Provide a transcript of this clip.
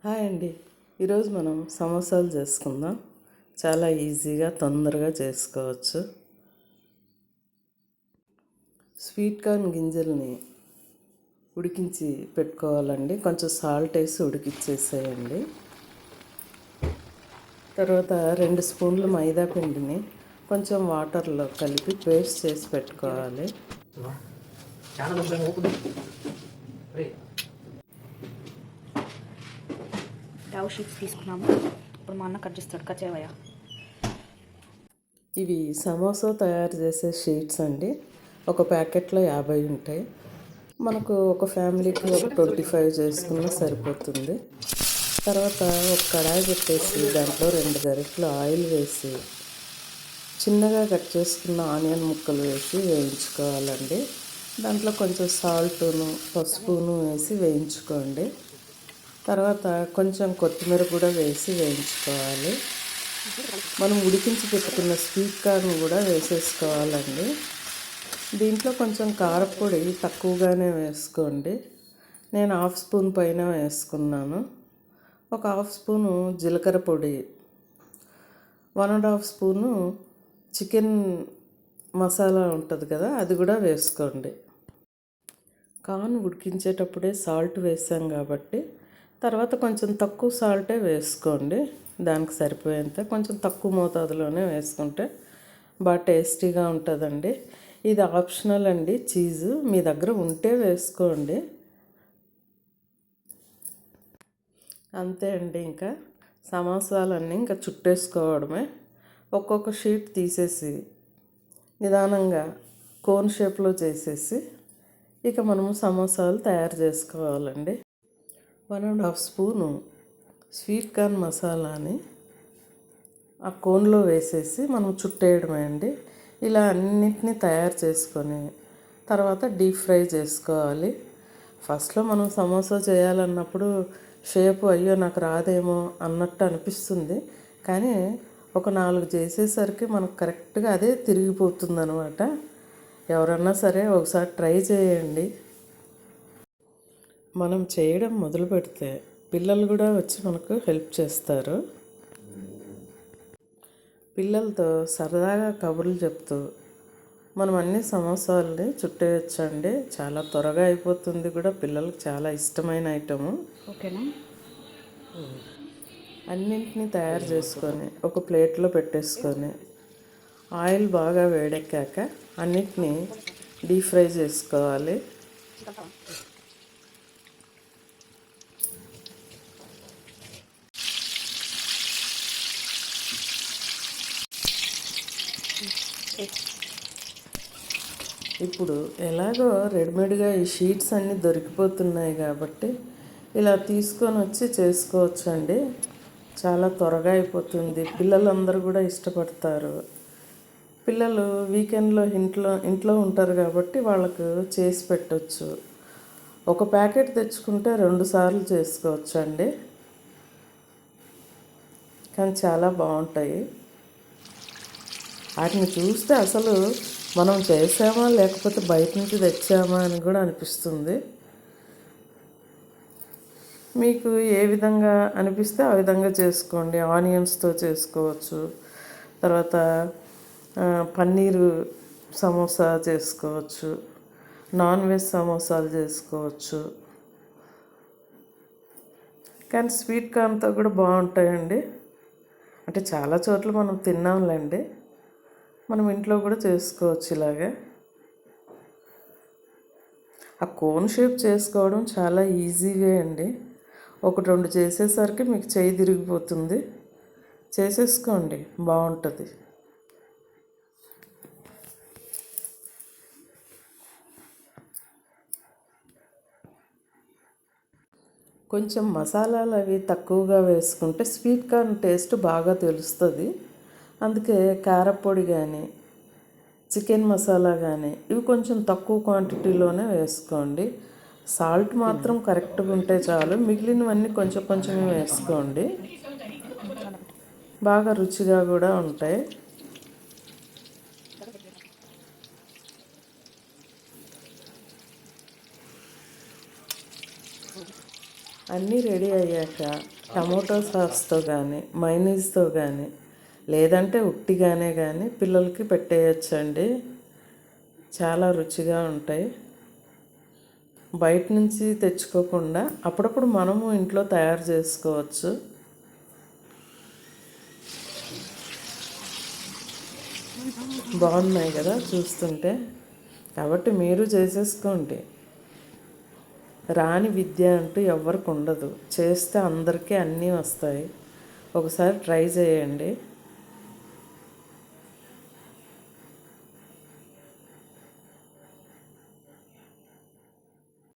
Hi అండి. ఈరోజు మనం సమోసాలు చేసుకుందాం. చాలా ఈజీగా తొందరగా చేసుకోవచ్చు. స్వీట్ కార్న్ గింజల్ని ఉడికించి పెట్టుకోవాలండి. కొంచెం సాల్ట్ వేసి ఉడికించేసేయండి. తర్వాత 2 స్పూన్లు మైదా పిండిని కొంచెం వాటర్లో కలిపి పేస్ట్ చేసి పెట్టుకోవాలి. డవ్ షీట్స్ తీసుకున్నాము. ఇప్పుడు మా అన్న కట్ చేస్తాడు. కట్ చేయవయ్యా. ఇవి సమోసా తయారు చేసే షీట్స్ అండి. ఒక ప్యాకెట్లో 50 ఉంటాయి. మనకు ఒక ఫ్యామిలీకి ఒక 25 చేసుకున్నా సరిపోతుంది. తర్వాత ఒక కడాయి పెట్టేసి దాంట్లో 2 గరిటెలు ఆయిల్ వేసి చిన్నగా కట్ చేసుకున్న ఆనియన్ ముక్కలు వేసి వేయించుకోవాలండి. దాంట్లో కొంచెం సాల్టును పసుపును వేసి వేయించుకోండి. తర్వాత కొంచెం కొత్తిమీర కూడా వేసి వేయించుకోవాలి. మనం ఉడికించి పెట్టుకున్న స్వీట్ కార్న్ కూడా వేసేసుకోవాలండి. దీంట్లో కొంచెం కారపొడి తక్కువగానే వేసుకోండి. నేను 1/2 స్పూన్ పైన వేసుకున్నాను. ఒక 1/2 స్పూను జీలకర్ర పొడి, 1½ స్పూను చికెన్ మసాలా ఉంటుంది కదా, అది కూడా వేసుకోండి. కార్న్ ఉడికించేటప్పుడే సాల్ట్ వేసాం కాబట్టి తర్వాత కొంచెం తక్కువ సాల్టే వేసుకోండి. దానికి సరిపోయేంత కొంచెం తక్కువ మోతాదులోనే వేసుకుంటే బాగా టేస్టీగా ఉంటుందండి. ఇది ఆప్షనల్ అండి. చీజు మీ దగ్గర ఉంటే వేసుకోండి. అంతే అండి. ఇంకా సమోసాలన్నీ ఇంకా చుట్టేసుకోవడమే. ఒక్కొక్క షీట్ తీసేసి నిదానంగా కోన్ షేప్లో చేసేసి ఇక మనము సమోసాలు తయారు చేసుకోవాలండి. 1½ స్పూను స్వీట్ కార్న్ మసాలాని ఆ కోన్లో వేసేసి మనం చుట్టేయడమే అండి. ఇలా అన్నిటినీ తయారు చేసుకొని తర్వాత డీప్ ఫ్రై చేసుకోవాలి. ఫస్ట్లో మనం సమోసా చేయాలన్నప్పుడు షేపు అయ్యో నాకు రాదేమో అన్నట్టు అనిపిస్తుంది. కానీ ఒక 4 చేసేసరికి మనకు కరెక్ట్గా అదే తిరిగిపోతుంది అనమాట. ఎవరన్నా సరే ఒకసారి ట్రై చేయండి. మనం చేయడం మొదలు పెడితే పిల్లలు కూడా వచ్చి మనకు హెల్ప్ చేస్తారు. పిల్లలతో సరదాగా కబుర్లు చెప్తూ మనం అన్ని సమోసాలని చుట్టేయచ్చండి. చాలా త్వరగా అయిపోతుంది కూడా. పిల్లలకు చాలా ఇష్టమైన ఐటము. ఓకేనా? అన్నింటినీ తయారు చేసుకొని ఒక ప్లేట్లో పెట్టేసుకొని ఆయిల్ బాగా వేడెక్కాక అన్నిటినీ డీప్ ఫ్రై చేసుకోవాలి. ఇప్పుడు ఎలాగో రెడీమేడ్గా ఈ షీట్స్ అన్నీ దొరికిపోతున్నాయి కాబట్టి ఇలా తీసుకొని వచ్చి చేసుకోవచ్చు అండి. చాలా త్వరగా అయిపోతుంది. పిల్లలందరూ కూడా ఇష్టపడతారు. పిల్లలు వీకెండ్లో ఇంట్లో ఉంటారు కాబట్టి వాళ్ళకు చేసి పెట్టవచ్చు. ఒక ప్యాకెట్ తెచ్చుకుంటే 2 సార్లు చేసుకోవచ్చు అండి. కానీ చాలా బాగుంటాయి. వాటిని చూస్తే అసలు మనం చేసామా లేకపోతే బయట నుంచి తెచ్చామా అని కూడా అనిపిస్తుంది. మీకు ఏ విధంగా అనిపిస్తే ఆ విధంగా చేసుకోండి. ఆనియన్స్తో చేసుకోవచ్చు. తర్వాత పన్నీరు సమోసా చేసుకోవచ్చు. నాన్ వెజ్ సమోసాలు చేసుకోవచ్చు. కానీ స్వీట్ కార్న్తో కూడా బాగుంటాయండి. అంటే చాలా చోట్ల మనం తిన్నాంలేండి. మనం ఇంట్లో కూడా చేసుకోవచ్చు ఇలాగే. ఆ కోన్ షేప్ చేసుకోవడం చాలా ఈజీగా అండి. 1-2 చేసేసరికి మీకు చేయి తిరిగిపోతుంది. చేసేసుకోండి, బాగుంటుంది. కొంచెం మసాలాలు అవి తక్కువగా వేసుకుంటే స్వీట్ కార్న్ టేస్ట్ బాగా తెలుస్తుంది. అందుకే కారపొడి కానీ చికెన్ మసాలా కానీ ఇవి కొంచెం తక్కువ క్వాంటిటీలోనే వేసుకోండి. సాల్ట్ మాత్రం కరెక్ట్గా ఉంటే చాలు. మిగిలినవన్నీ కొంచెం కొంచెమే వేసుకోండి. బాగా రుచిగా కూడా ఉంటాయి. అన్నీ రెడీ అయ్యాక టమోటో సాస్తో కానీ మైనీస్తో కానీ లేదంటే ఉట్టిగానే కానీ పిల్లలకి పెట్టేయచ్చండి. చాలా రుచిగా ఉంటాయి. బయట నుంచి తెచ్చుకోకుండా అప్పుడప్పుడు మనము ఇంట్లో తయారు చేసుకోవచ్చు. బాగున్నాయి కదా చూస్తుంటే. కాబట్టి మీరు చేసేసుకోండి. రాని విద్య అంటూ ఎవరికి ఉండదు. చేస్తే అందరికీ అన్నీ వస్తాయి. ఒకసారి ట్రై చేయండి.